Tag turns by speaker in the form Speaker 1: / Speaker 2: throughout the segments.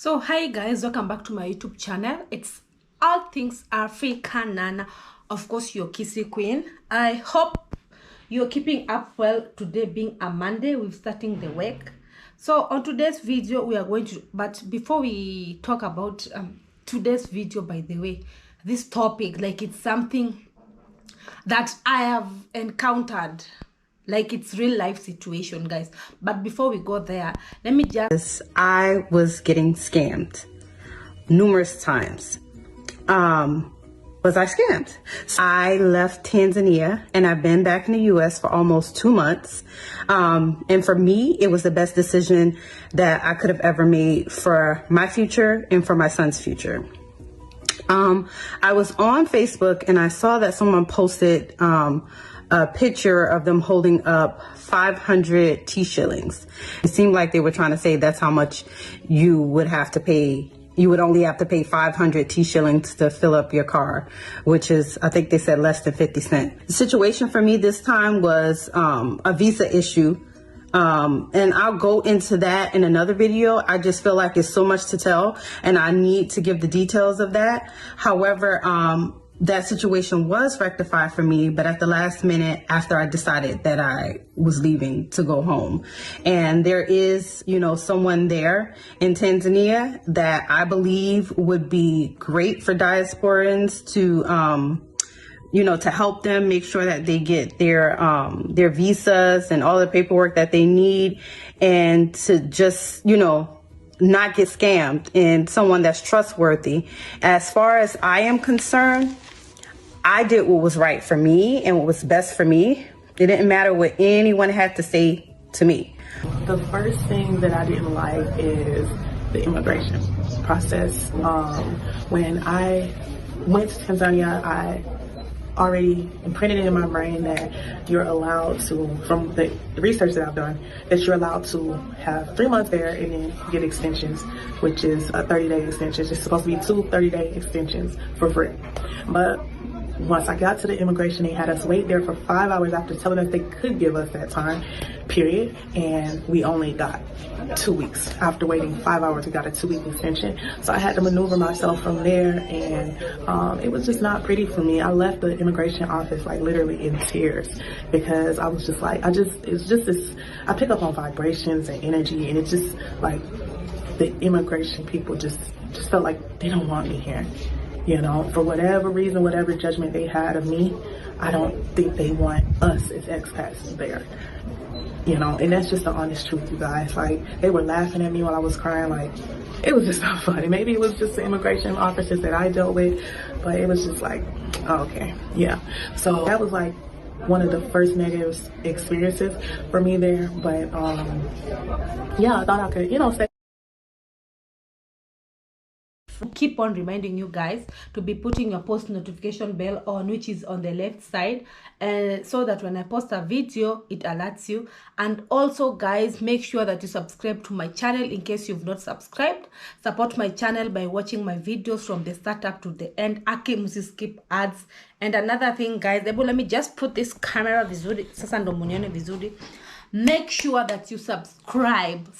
Speaker 1: So hi guys, welcome back to my YouTube channel. It's all things African and of course your Kissy Queen. I hope you're keeping up well, today being a Monday. We're starting the week. So on today's video we are going to, but before we talk about today's video, by the way, this topic, like, it's something that I have encountered, like it's real life situation, guys. But before we go there, let me just,
Speaker 2: I was getting scammed numerous times. Was I scammed? So I left Tanzania and I've been back in the US for almost 2 months. And for me, it was the best decision that I could have ever made for my future and for my son's future. I was on Facebook and I saw that someone posted a picture of them holding up 500 T-shillings. It seemed like they were trying to say that's how much you would have to pay. You would only have to pay 500 T-shillings to fill up your car, which is, I think they said, less than 50 cents. The situation for me this time was a visa issue. And I'll go into that in another video. I just feel like it's so much to tell and I need to give the details of that. However, that situation was rectified for me, but at the last minute after I decided that I was leaving to go home. And there is, someone there in Tanzania that I believe would be great for diasporans to, to help them make sure that they get their visas and all the paperwork that they need, and to just, not get scammed, and someone that's trustworthy. As far as I am concerned, I did what was right for me and what was best for me. It didn't matter what anyone had to say to me.
Speaker 3: The first thing that I didn't like is the immigration process. When I went to Tanzania, I already imprinted it in my brain that you're allowed to, from the research that I've done, that you're allowed to have 3 months there and then get extensions, which is a 30-day extension. It's supposed to be 2 30-day extensions for free. But once I got to the immigration, they had us wait there for 5 hours after telling us they could give us that time period, and we only got 2 weeks. After waiting 5 hours, we got a 2-week extension. So I had to maneuver myself from there, and it was just not pretty for me. I left the immigration office like literally in tears, because I was just like, it's just this, I pick up on vibrations and energy, and it's just like the immigration people just felt like they don't want me here. For whatever reason, whatever judgment they had of me, I don't think they want us as expats there. And that's just the honest truth, you guys. Like, they were laughing at me while I was crying. Like, it was just not funny. Maybe it was just the immigration officers that I dealt with, but it was just like, oh, okay, yeah. So that was like one of the first negative experiences for me there. But yeah, I thought I could, say.
Speaker 1: Keep on reminding you guys to be putting your post notification bell on, which is on the left side, so that when I post a video it alerts you. And also, guys, make sure that you subscribe to my channel in case you've not subscribed. Support my channel by watching my videos from the start up to the end. Skip ads. And another thing, guys, let me just put this camera vizuri sasa ndo munione vizuri. Make sure that you subscribe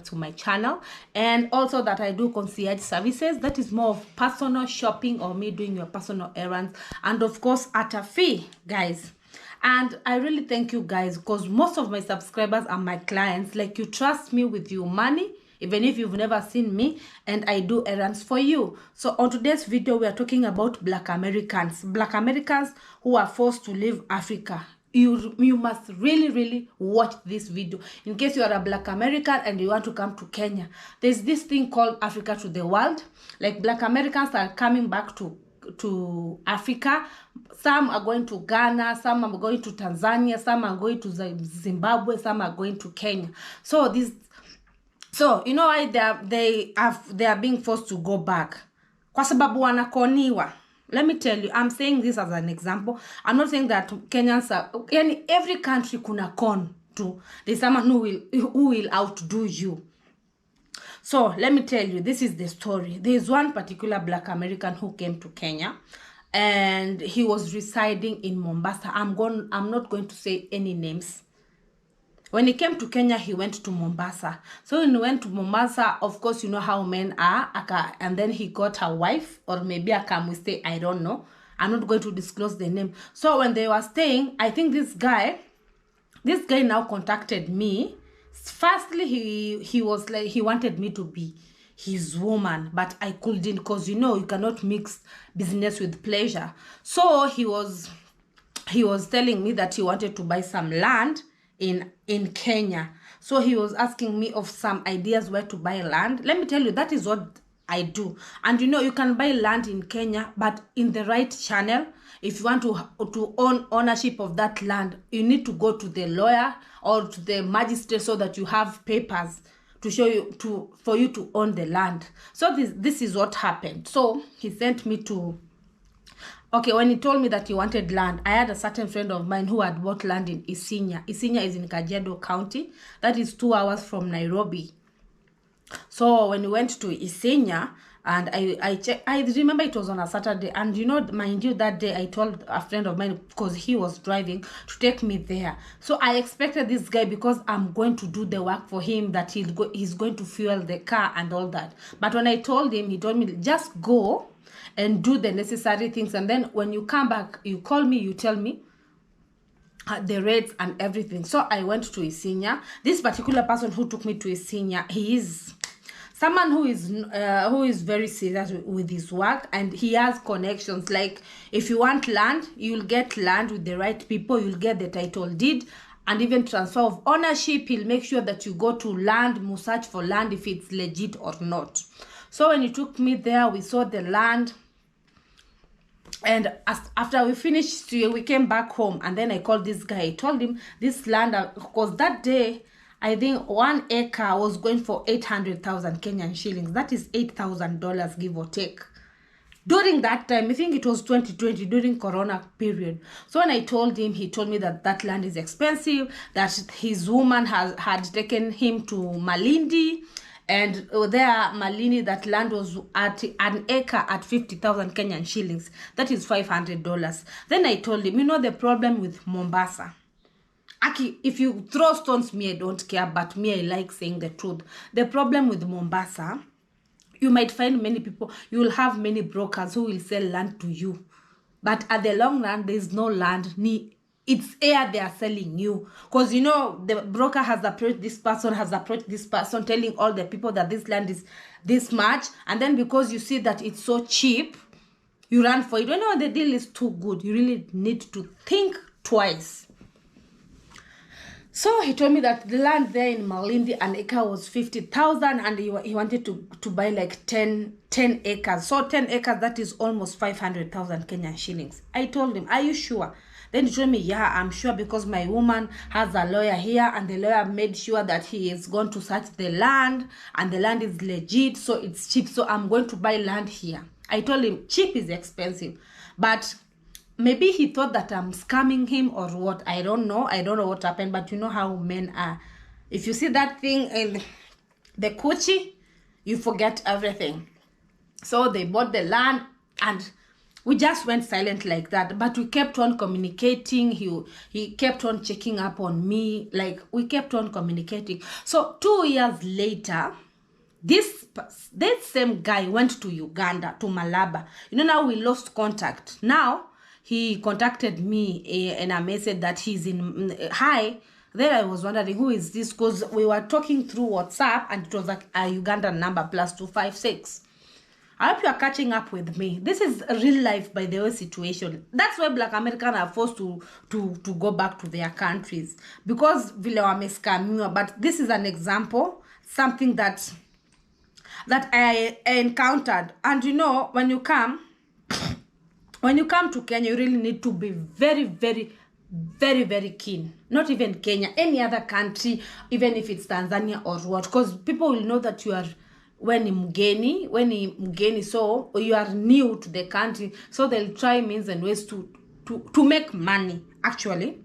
Speaker 1: to my channel, and also that I do concierge services. That is more of personal shopping or me doing your personal errands, and of course at a fee, guys. And I really thank you guys, because most of my subscribers are my clients. Like, you trust me with your money even if you've never seen me, and I do errands for you. So on today's video we are talking about black Americans who are forced to leave Africa. You must really watch this video in case you are a black American and you want to come to Kenya. There's this thing called Africa to the world. Like, black Americans are coming back to Africa. Some are going to Ghana, some are going to Tanzania, some are going to Zimbabwe, some are going to Kenya. So you know why they are being forced to go back? Kwa sababu wanakoniwa. Let me tell you, I'm saying this as an example. I'm not saying that Kenyans are, in every country kuna con too. There's someone who will outdo you. So let me tell you, this is the story. There's one particular black American who came to Kenya, and he was residing in Mombasa. I'm not going to say any names. When he came to Kenya, he went to Mombasa. So when he went to Mombasa, of course, you know how men are. And then he got a wife, or maybe a kamwiste, I don't know. I'm not going to disclose the name. So when they were staying, I think this guy now contacted me. Firstly, he was like, he wanted me to be his woman, but I couldn't, because you know you cannot mix business with pleasure. So he was telling me that he wanted to buy some land in Kenya. So he was asking me of some ideas where to buy land. Let me tell you, that is what I do. And you know, you can buy land in Kenya, but in the right channel. If you want to own ownership of that land, you need to go to the lawyer or to the magistrate so that you have papers to show you for you to own the land. So this is what happened. So he sent me to, okay, when he told me that he wanted land, I had a certain friend of mine who had bought land in Isinya. Isinya is in Kajiado County. That is 2 hours from Nairobi. So when we went to Isinya, and I remember it was on a Saturday, and you know, mind you, that day I told a friend of mine, because he was driving, to take me there. So I expected this guy, because I'm going to do the work for him, that he's going to fuel the car and all that. But when I told him, he told me, just go and do the necessary things, and then when you come back, you call me, you tell me the rates and everything. So I went to Isinya. This particular person who took me to Isinya, he is someone who is very serious with his work, and he has connections. Like, if you want land, you'll get land with the right people, you'll get the title deed, and even transfer of ownership. He'll make sure that you go to land, search for land if it's legit or not. So when he took me there, we saw the land. And after we finished, we came back home, and then I called this guy. I told him this land, because that day, I think 1 acre was going for 800,000 Kenyan shillings. That is $8,000, give or take. During that time, I think it was 2020, during Corona period. So when I told him, he told me that that land is expensive, that his woman had taken him to Malindi, and there, Malindi, that land was at an acre at 50,000 Kenyan shillings. That is $500. Then I told him, you know, the problem with Mombasa. Aki, if you throw stones, me, I don't care, but me, I like saying the truth. The problem with Mombasa, you might find many people, you will have many brokers who will sell land to you. But at the long run, there is no land. It's air they are selling you. Because, you know, the broker has approached this person, telling all the people that this land is this much. And then because you see that it's so cheap, you run for it. When you know the deal is too good, you really need to think twice. So he told me that the land there in Malindi, an acre was 50,000, and he wanted to buy like 10 acres. So 10 acres, that is almost 500,000 Kenyan shillings. I told him, are you sure? Then he told me, yeah, I'm sure, because my woman has a lawyer here, and the lawyer made sure that he is going to search the land, and the land is legit, so it's cheap. So I'm going to buy land here. I told him, cheap is expensive, but maybe he thought that I'm scamming him or what. I don't know. I don't know what happened, but you know how men are. If you see that thing in the coochie, you forget everything. So they bought the land, and we just went silent like that. But we kept on communicating. He kept on checking up on me. Like, we kept on communicating. So 2 years later, this same guy went to Uganda, to Malaba. You know, now we lost contact. Now, he contacted me in a message that he's in, hi. Then I was wondering, who is this? Because we were talking through WhatsApp, and it was like a Ugandan number, +256. I hope you are catching up with me. This is a real life, by the way, situation. That's why Black Americans are forced to go back to their countries, because vile wamescamiwa. But this is an example, something that I encountered. And you know, when you come to Kenya, you really need to be very, very, very, very keen. Not even Kenya, any other country, even if it's Tanzania or what, because people will know that you are when mgeni, so you are new to the country, so they'll try means and ways to make money, actually.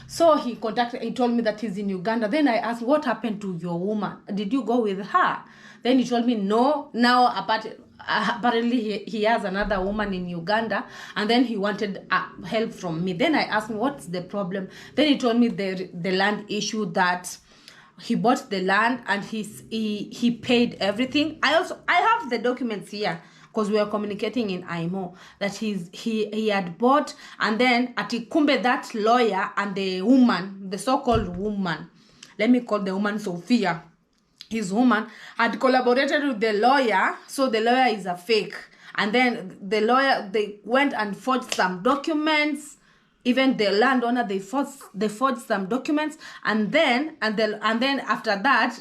Speaker 1: So he told me that he's in Uganda. Then I asked, what happened to your woman? Did you go with her? Then he told me, no. Now, apparently he has another woman in Uganda, and then he wanted help from me. Then I asked him, what's the problem? Then he told me the land issue, that he bought the land and he paid everything. I have the documents here, because we are communicating in IMO, that he had bought, and then atikumbe that lawyer and the woman, the so-called woman, let me call the woman Sophia, his woman, had collaborated with the lawyer, so the lawyer is a fake. And then the lawyer, they went and forged some documents. Even the landowner, they forged some documents, and then after that,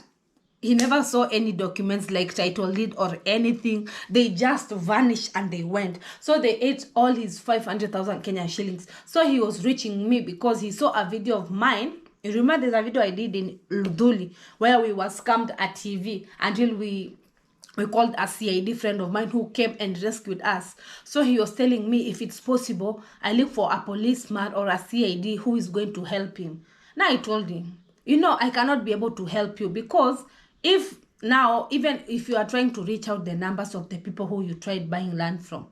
Speaker 1: he never saw any documents like title deed or anything. They just vanished and they went. So they ate all his 500,000 Kenyan shillings. So he was reaching me because he saw a video of mine. You remember there's a video I did in Luduli where we were scammed at TV until we called a CID friend of mine who came and rescued us. So he was telling me, if it's possible, I look for a policeman or a CID who is going to help him. Now I told him, I cannot be able to help you, because if now, even if you are trying to reach out the numbers of the people who you tried buying land from,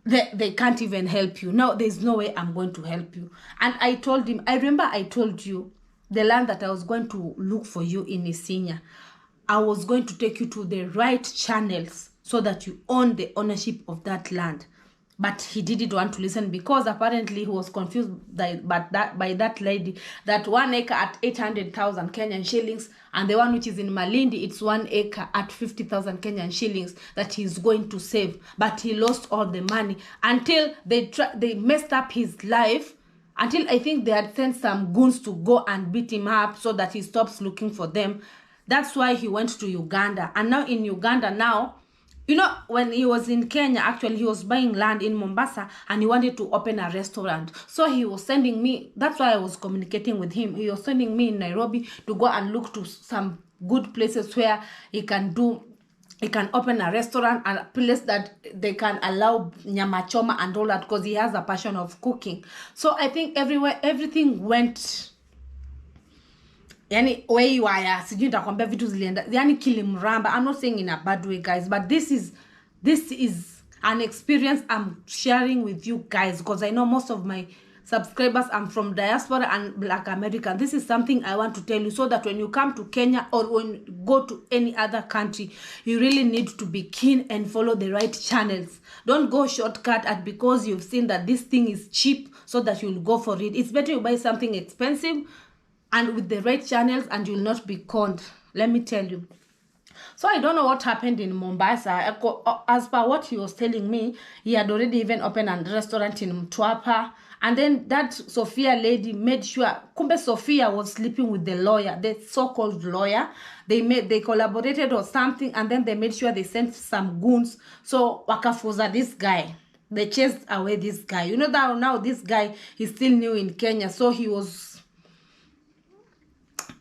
Speaker 1: they can't even help you. No, there's no way I'm going to help you. And I told him, I remember I told you the land that I was going to look for you in Isinya, I was going to take you to the right channels so that you own the ownership of that land. But he didn't want to listen, because apparently he was confused by that lady, that 1 acre at 800,000 Kenyan shillings, and the one which is in Malindi, it's 1 acre at 50,000 Kenyan shillings that he's going to save. But he lost all the money until they messed up his life, until I think they had sent some goons to go and beat him up so that he stops looking for them. That's why he went to Uganda. And now in Uganda now, when he was in Kenya, actually, he was buying land in Mombasa and he wanted to open a restaurant. So he was sending me, that's why I was communicating with him. He was sending me in Nairobi to go and look to some good places where he can open a restaurant, and a place that they can allow nyama choma and all that, because he has a passion of cooking. So I think everything went, yani way wire, sijui nitakwambia vitu zilienda, yani kilimramba. I'm not saying in a bad way, guys, but this is an experience I'm sharing with you guys, because I know most of my subscribers are from diaspora and Black American. This is something I want to tell you, so that when you come to Kenya or when you go to any other country, you really need to be keen and follow the right channels. Don't go shortcut at because you've seen that this thing is cheap so that you'll go for it. It's better you buy something expensive and with the right channels, and you'll not be conned. Let me tell you. So I don't know what happened in Mombasa. As per what he was telling me, he had already even opened a restaurant in Mtwapa. And then that Sophia lady made sure, kumbe Sophia was sleeping with the lawyer, the so-called lawyer. They collaborated or something, and then they made sure they sent some goons. So wakafuza this guy. They chased away this guy. You know that now this guy is still new in Kenya, so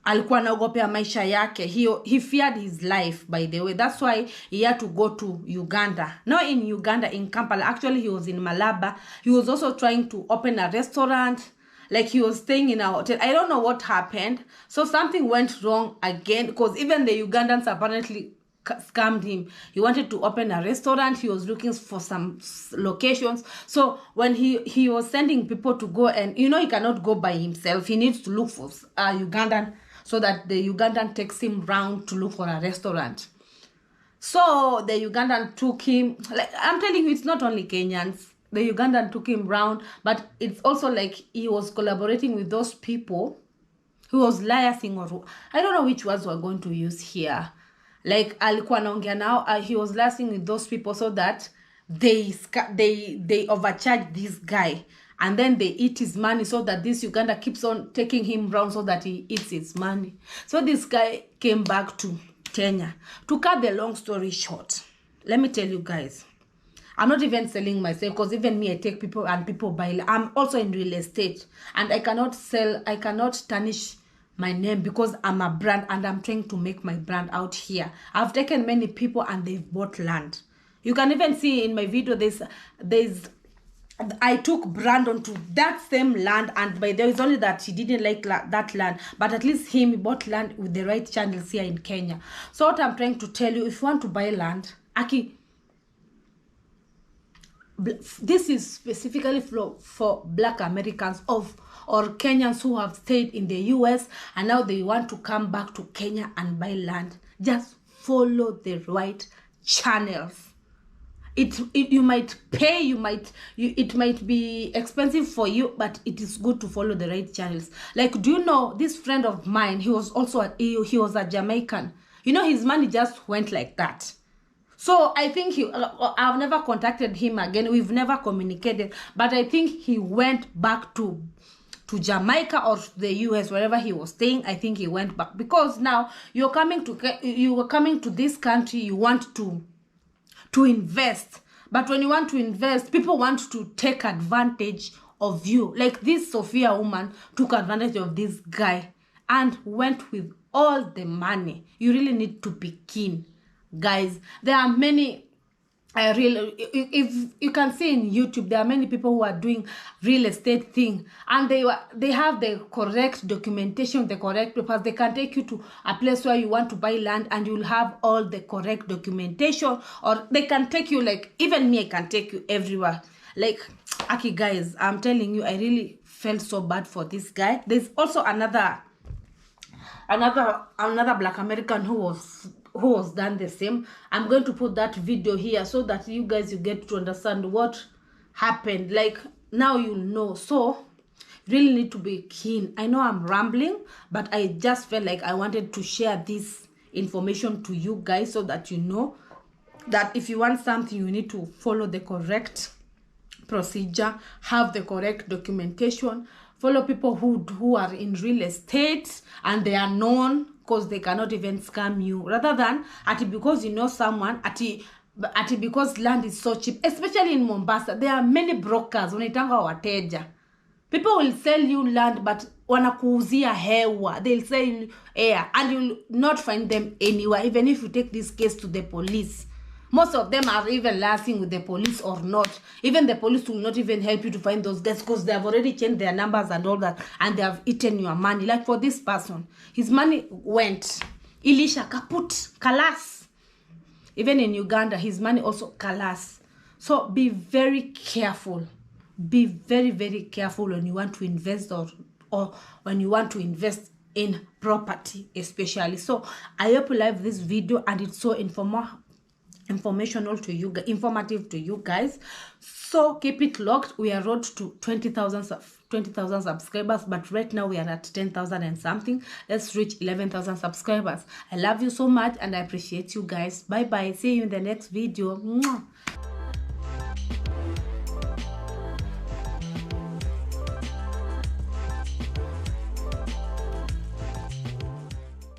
Speaker 1: alikuwa anaogopea maisha yake. He feared his life, by the way. That's why he had to go to Uganda. Not in Uganda, in Kampala. Actually, he was in Malaba. He was also trying to open a restaurant. Like, he was staying in a hotel. I don't know what happened. So something went wrong again, because even the Ugandans apparently scammed him. He wanted to open a restaurant. He was looking for some locations. So when he was sending people to go, and he cannot go by himself. He needs to look for a Ugandan, so that the Ugandan takes him round to look for a restaurant. So the Ugandan took him, like I'm telling you, it's not only Kenyans. The Ugandan took him round, but it's also like he was collaborating with those people who was liaising, or I don't know which words we're going to use here. Like alikuwa anaongea now, he was liaising with those people so that they overcharge this guy. And then they eat his money, so that this Uganda keeps on taking him round so that he eats his money. So this guy came back to Kenya. To cut the long story short, let me tell you guys, I'm not even selling myself, because even me, I take people and people buy. I'm also in real estate, and I cannot tarnish my name, because I'm a brand and I'm trying to make my brand out here. I've taken many people and they've bought land. You can even see in my video, I took Brandon to that same land, and by there is only that he didn't like that land, but at least he bought land with the right channels here in Kenya. So what I'm trying to tell you, if you want to buy land, Aki, this is specifically for Black Americans or Kenyans who have stayed in the US and now they want to come back to Kenya and buy land. Just follow the right channels. You might pay, it might be expensive for you, but it is good to follow the right channels. Like, do you know this friend of mine? He was also he was a Jamaican. You know, his money just went like that. So I think I've never contacted him again. We've never communicated, but I think he went back to Jamaica or the US, wherever he was staying. I think he went back because now you were coming to this country. You want to invest, but when you want to invest, people want to take advantage of you. Like this Sophia woman took advantage of this guy and went with all the money. You really need to be keen, guys. There are many if you can see in YouTube, there are many people who are doing real estate thing, and they have the correct documentation, the correct papers. They can take you to a place where you want to buy land and you'll have all the correct documentation, or they can take you, like even me, I can take you everywhere. Like, Aki, guys, I'm telling you, I really felt so bad for this guy. There's also another Black American who was done the same. I'm going to put that video here so that you get to understand what happened. Like, now you'll know. So really need to be keen. I know I'm rambling, but I just felt like I wanted to share this information to you guys so that you know that if you want something, you need to follow the correct procedure, have the correct documentation, follow people who are in real estate and they are known, because they cannot even scam you, rather than because you know someone because land is so cheap, especially in Mombasa. There are many brokers, wanaitanga wateja. People will sell you land, but wanakuuzia hewa. They'll sell you air, and you'll not find them anywhere, even if you take this case to the police. Most of them are even lasting with the police or not. Even the police will not even help you to find those guys because they have already changed their numbers and all that, and they have eaten your money. Like for this person, his money went. Ilisha kaput, kalas. Even in Uganda, his money also kalas. So be very careful. Be very, very careful when you want to invest or when you want to invest in property, especially. So I hope you like this video and it's so informative to you guys. So keep it locked. We are road to 20,000 subscribers, but right now we are at 10,000 and something. Let's reach 11,000 subscribers. I love you so much and I appreciate you guys. Bye bye. See you in the next video. Mwah.